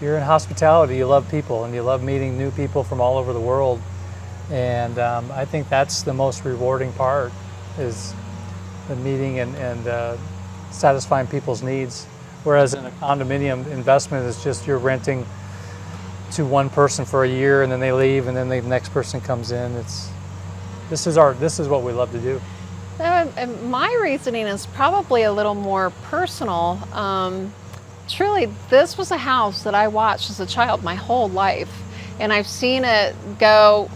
Speaker 3: you're in hospitality, you love people, and you love meeting new people from all over the world. And I think that's the most rewarding part, is the meeting and satisfying people's needs. Whereas in a condominium investment, it's just you're renting to one person for a year, and then they leave, and then the next person comes in. This is what we love to do.
Speaker 2: And my reasoning is probably a little more personal. Truly, this was a house that I watched as a child my whole life, and I've seen it go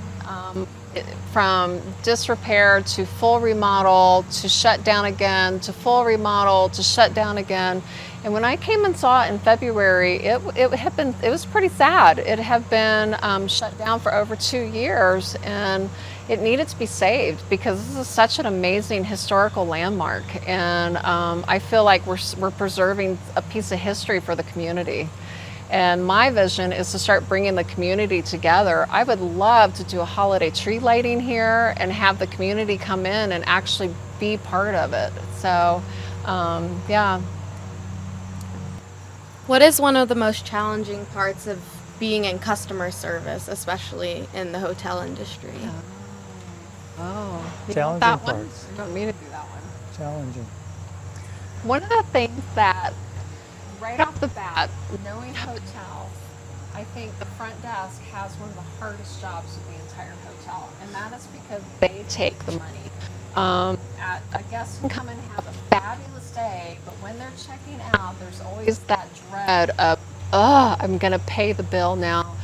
Speaker 2: from disrepair to full remodel to shut down again to full remodel to shut down again. And when I came and saw it in February, it was pretty sad. It had been shut down for over 2 years, and it needed to be saved because this is such an amazing historical landmark, and I feel like we're preserving a piece of history for the community. And my vision is to start bringing the community together. I would love to do a holiday tree lighting here and have the community come in and actually be part of it. So, yeah.
Speaker 6: What is one of the most challenging parts of being in customer service, especially in the hotel industry?
Speaker 2: Oh,
Speaker 3: Challenging
Speaker 2: that one?
Speaker 3: parts.
Speaker 2: You want me to do that one?
Speaker 3: Challenging.
Speaker 2: One of the things that, right off the bat, knowing hotels, I think the front desk has one of the hardest jobs of the entire hotel, and that is because they take the money. A guest can come and have a fabulous day, but when they're checking out, there's always that dread of, I'm going to pay the bill now.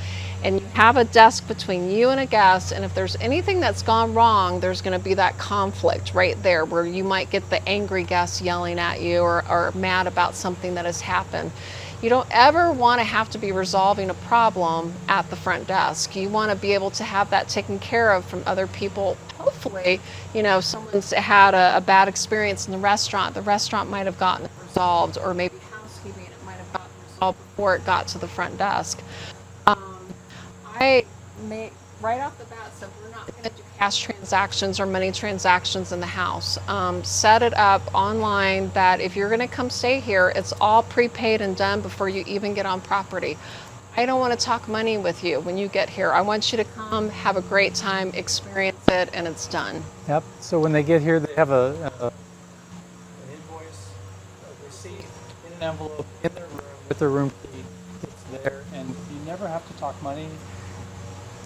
Speaker 2: and you have a desk between you and a guest, and if there's anything that's gone wrong, there's going to be that conflict right there where you might get the angry guest yelling at you or mad about something that has happened. You don't ever want to have to be resolving a problem at the front desk. You want to be able to have that taken care of from other people. Hopefully, you know, someone's had a bad experience in the restaurant might have gotten it resolved, or maybe housekeeping, it might have gotten resolved before it got to the front desk. I may, right off the bat, said we're not going to do cash transactions or money transactions in the house. Set it up online that if you're going to come stay here, it's all prepaid and done before you even get on property. I don't want to talk money with you when you get here. I want you to come, have a great time, experience it, and it's done.
Speaker 3: Yep. So when they get here, they have an invoice, a receipt in an envelope in their room with their room key. It's there, and you never have to talk money.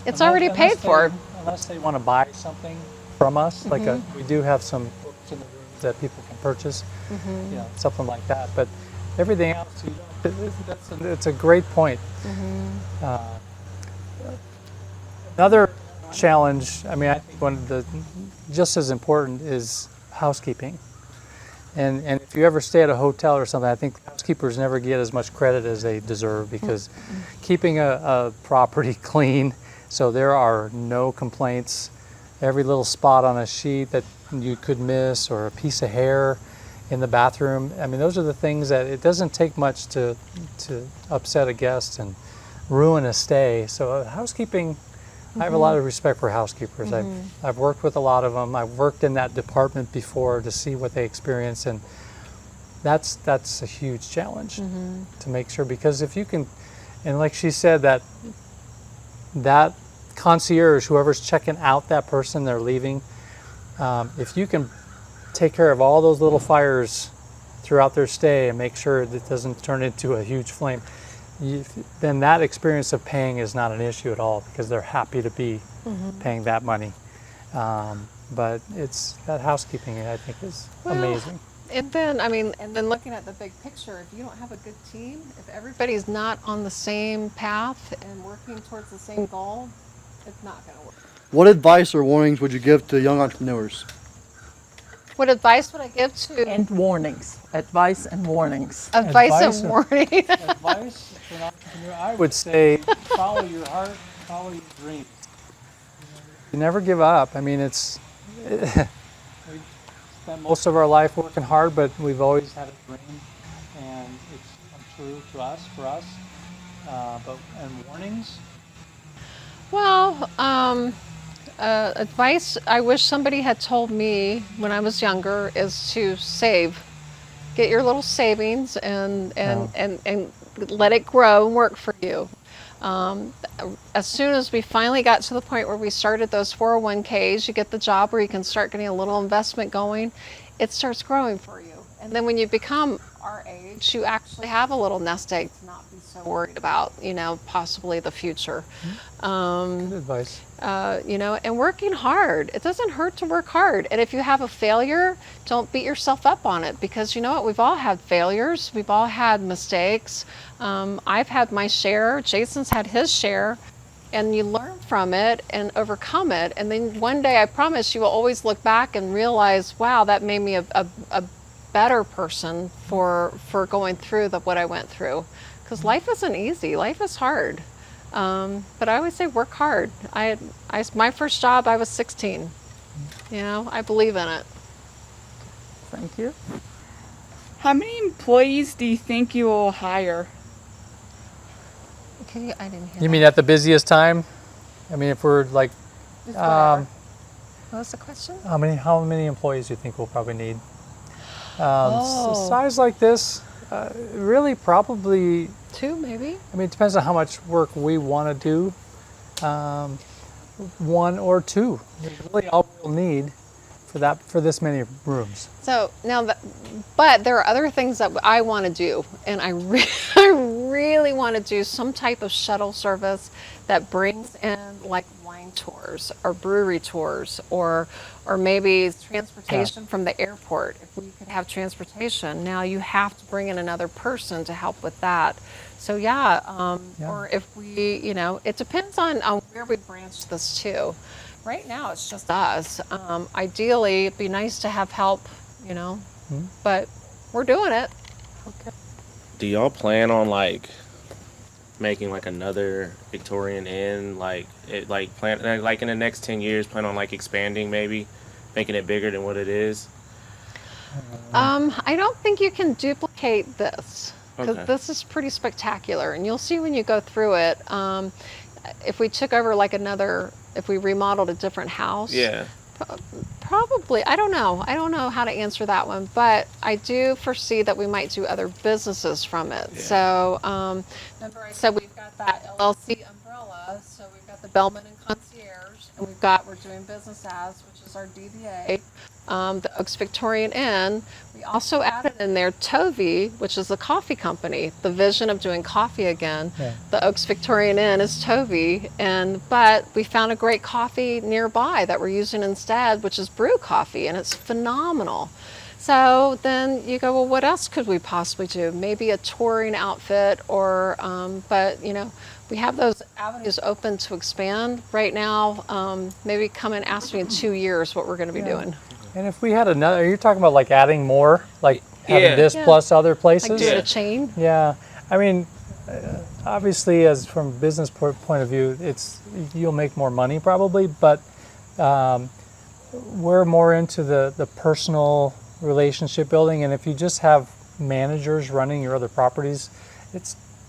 Speaker 2: It's already paid for.
Speaker 3: Unless they want to buy something from us, like we do have some books in the rooms that people can purchase, you know, something like that. But everything else, it's a great point. Another challenge, I mean, I think one of the just as important is housekeeping. And if you ever stay at a hotel or something, I think housekeepers never get as much credit as they deserve, because keeping a property clean, so there are no complaints. Every little spot on a sheet that you could miss, or a piece of hair in the bathroom. I mean, those are the things that it doesn't take much to upset a guest and ruin a stay. So housekeeping, I have a lot of respect for housekeepers. I've worked with a lot of them. I've worked in that department before to see what they experience, and that's a huge challenge to make sure, because if you can, and like she said, that concierge, whoever's checking out that person, they're leaving, if you can take care of all those little fires throughout their stay and make sure it doesn't turn into a huge flame, then that experience of paying is not an issue at all, because they're happy to be paying that money. But it's that housekeeping, I think, is amazing.
Speaker 2: And then, I mean, looking at the big picture, if you don't have a good team, if everybody's not on the same path and working towards the same goal, it's not going to work.
Speaker 9: What advice or warnings would you give to young entrepreneurs?
Speaker 2: What advice would I give to?
Speaker 1: And warnings, advice and warnings.
Speaker 2: Advice and warning.
Speaker 3: Advice for an entrepreneur, I would say follow your heart, follow your dreams. You never give up. I mean, we spent most of our life working hard, but we've always had a dream, and it's come true to us, for us. And warnings?
Speaker 2: Well, advice I wish somebody had told me when I was younger is to save. Get your little savings and let it grow and work for you. As soon as we finally got to the point where we started those 401ks, you get the job where you can start getting a little investment going, it starts growing for you. And then when you become our age, you actually have a little nest egg to not be so worried about, you know, possibly the future.
Speaker 3: Good advice.
Speaker 2: You know, and working hard. It doesn't hurt to work hard. And if you have a failure, don't beat yourself up on it, because you know what? We've all had failures. We've all had mistakes. I've had my share. Jason's had his share. And you learn from it and overcome it. And then one day, I promise you will always look back and realize, wow, that made me a better person for going through what I went through. Because life isn't easy. Life is hard. But I always say work hard. My first job, I was 16. You know, I believe in it.
Speaker 1: Thank you.
Speaker 10: How many employees do you think you will hire?
Speaker 2: Okay, I didn't hear
Speaker 3: You
Speaker 2: that.
Speaker 3: mean at the busiest time? I mean, if we're like,
Speaker 2: What was the question?
Speaker 3: how many employees do you think we'll probably need?
Speaker 2: Oh.
Speaker 3: Size like this, really probably.
Speaker 2: 2 maybe?
Speaker 3: I mean, it depends on how much work we want to do. 1 or 2 is really all we'll need for this many rooms.
Speaker 2: So now, but there are other things that I want to do, and I really want to do some type of shuttle service that brings in like wine wine tours or brewery tours, or maybe transportation from the airport. If we could have transportation, now you have to bring in another person to help with that. So or if we, it depends on where we branch this to. Right now, it's just us. Ideally, it'd be nice to have help, but we're doing it.
Speaker 11: Do y'all plan on like making like another Victorian Inn, like in the next 10 years, plan on like expanding, maybe making it bigger than what it is?
Speaker 2: I don't think you can duplicate this, because
Speaker 11: Okay.
Speaker 2: this is pretty spectacular, and you'll see when you go through it. If we took over if we remodeled a different house,
Speaker 11: Yeah.
Speaker 2: probably. I don't know how to answer that one, but I do foresee that we might do other businesses from it.
Speaker 11: Yeah.
Speaker 2: So remember I said we've got that LLC umbrella, so we've got the Bellman and Concierge, and we're doing business as, which is our DBA, the Oaks Victorian Inn. We also added in there Tovi, which is the coffee company, the vision of doing coffee again.
Speaker 3: Yeah.
Speaker 2: The Oaks Victorian Inn is Tovi, but we found a great coffee nearby that we're using instead, which is brew coffee, and it's phenomenal. So then you go, well, what else could we possibly do? Maybe a touring outfit, but we have those avenues open to expand right now. Maybe come and ask me in 2 years what we're going to be doing.
Speaker 3: And if we had another, are you talking about like adding more, like having this plus other places?
Speaker 2: Like doing a chain?
Speaker 3: Yeah, I mean, obviously, as from a business point of view, you'll make more money probably, but we're more into the personal relationship building, and if you just have managers running your other properties,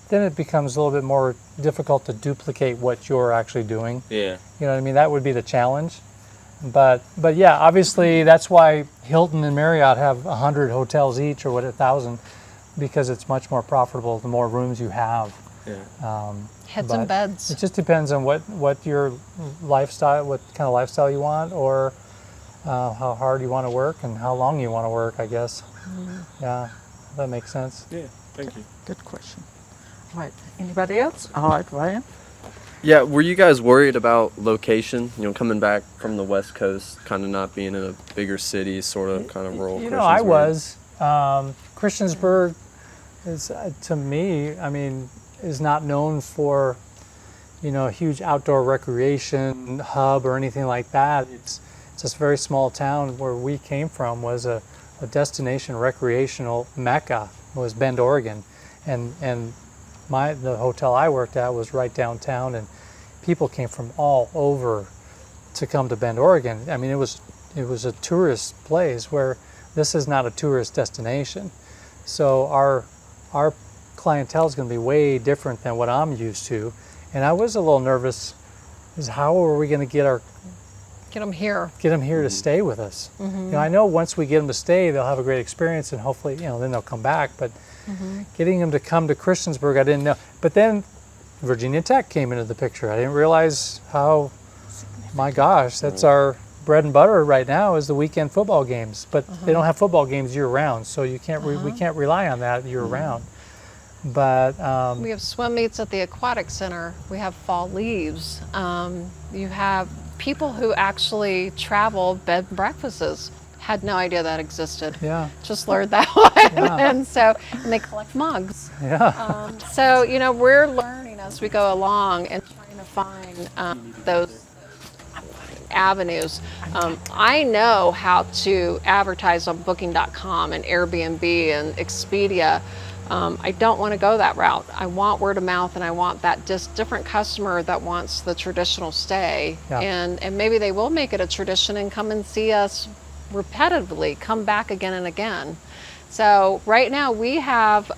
Speaker 3: then it becomes a little bit more difficult to duplicate what you're actually doing.
Speaker 11: Yeah.
Speaker 3: You know what I mean? That would be the challenge. But yeah, obviously that's why Hilton and Marriott have 100 hotels each, or 1,000, because it's much more profitable the more rooms you have.
Speaker 11: Yeah.
Speaker 2: Heads and beds.
Speaker 3: It just depends on what your lifestyle, what kind of lifestyle you want, or how hard you want to work and how long you want to work, I guess. Yeah, that makes sense.
Speaker 11: Yeah. Thank you.
Speaker 1: Good question. All right. Anybody else? All right, Ryan.
Speaker 4: Yeah, were you guys worried about location? Coming back from the West Coast, kind of not being in a bigger city, sort of kind of rural.
Speaker 3: I was. Christiansburg is, to me, is not known for, a huge outdoor recreation hub or anything like that. It's just a very small town. Where we came from was a destination recreational mecca, was Bend, Oregon, and the hotel I worked at was right downtown, and people came from all over to come to Bend, Oregon. It was a tourist place, where this is not a tourist destination. So our clientele is going to be way different than what I'm used to, and I was a little nervous. Is how are we going to
Speaker 2: Get them here.
Speaker 3: Get them here to stay with us? I know once we get them to stay, they'll have a great experience, and hopefully, then they'll come back. But getting them to come to Christiansburg, I didn't know. But then Virginia Tech came into the picture. I didn't realize how, my gosh, that's our bread and butter right now, is the weekend football games. But they don't have football games year round, so you can't we can't rely on that year round. But
Speaker 2: we have swim meets at the aquatic center. We have fall leaves. You have people who actually travel bed and breakfasts. Had no idea that existed.
Speaker 3: Yeah.
Speaker 2: Just learned that one.
Speaker 3: Yeah.
Speaker 2: and they collect mugs.
Speaker 3: Yeah.
Speaker 2: So, we're learning as we go along and trying to find those avenues. I know how to advertise on Booking.com and Airbnb and Expedia. I don't want to go that route. I want word of mouth, and I want that different customer that wants the traditional stay.
Speaker 3: Yeah.
Speaker 2: And maybe they will make it a tradition and come and see us repetitively, come back again and again. So right now we have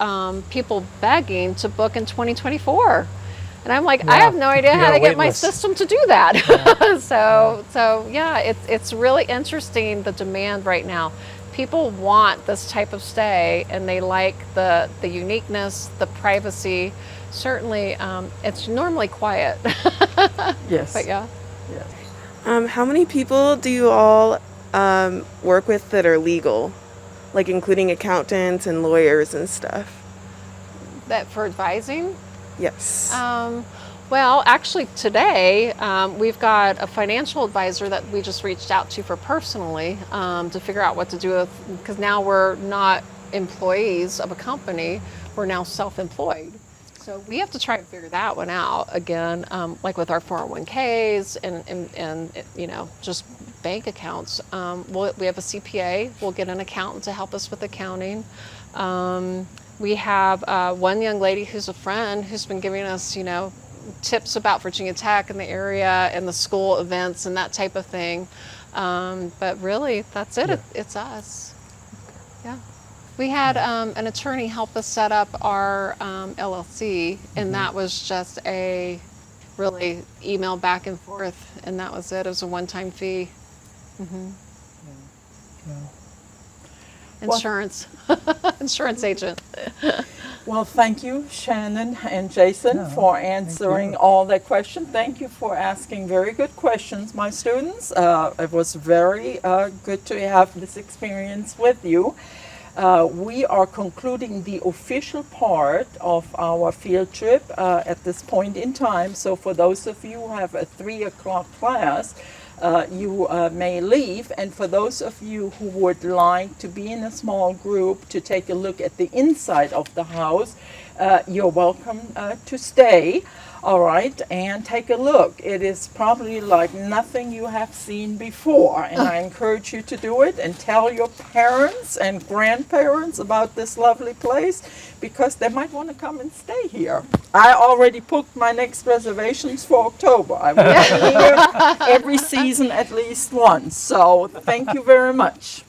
Speaker 2: people begging to book in 2024. And I'm like, I have no idea how to get my system to do that. Yeah. It's really interesting, the demand right now. People want this type of stay, and they like the uniqueness, the privacy. Certainly, it's normally quiet.
Speaker 1: Yes.
Speaker 2: But yeah.
Speaker 1: Yes.
Speaker 12: How many people do you all work with that are legal, like including accountants and lawyers and stuff?
Speaker 2: That for advising?
Speaker 12: Yes.
Speaker 2: Well, actually today we've got a financial advisor that we just reached out to for personally to figure out what to do with, because now we're not employees of a company, we're now self-employed. So we have to try and figure that one out again, like with our 401ks and you know, just bank accounts. We have a CPA, we'll get an accountant to help us with accounting. We have one young lady who's a friend who's been giving us, you know, tips about Virginia Tech and the area and the school events and that type of thing. But really, that's it.
Speaker 3: Yeah.
Speaker 2: It's us. Yeah. We had an attorney help us set up our LLC, and that was just a really email back and forth, and that was it. It was a one-time fee. Insurance. Insurance agent.
Speaker 1: Well, thank you, Shannon and Jason, for answering all that questions. Thank you for asking very good questions, my students. It was very good to have this experience with you. We are concluding the official part of our field trip at this point in time. So for those of you who have a 3 o'clock class, you may leave, and for those of you who would like to be in a small group to take a look at the inside of the house, you're welcome to stay, all right, and take a look. It is probably like nothing you have seen before, and I encourage you to do it and tell your parents and grandparents about this lovely place, because they might want to come and stay here. I already booked my next reservations for October. I will be here every season at least once. So thank you very much.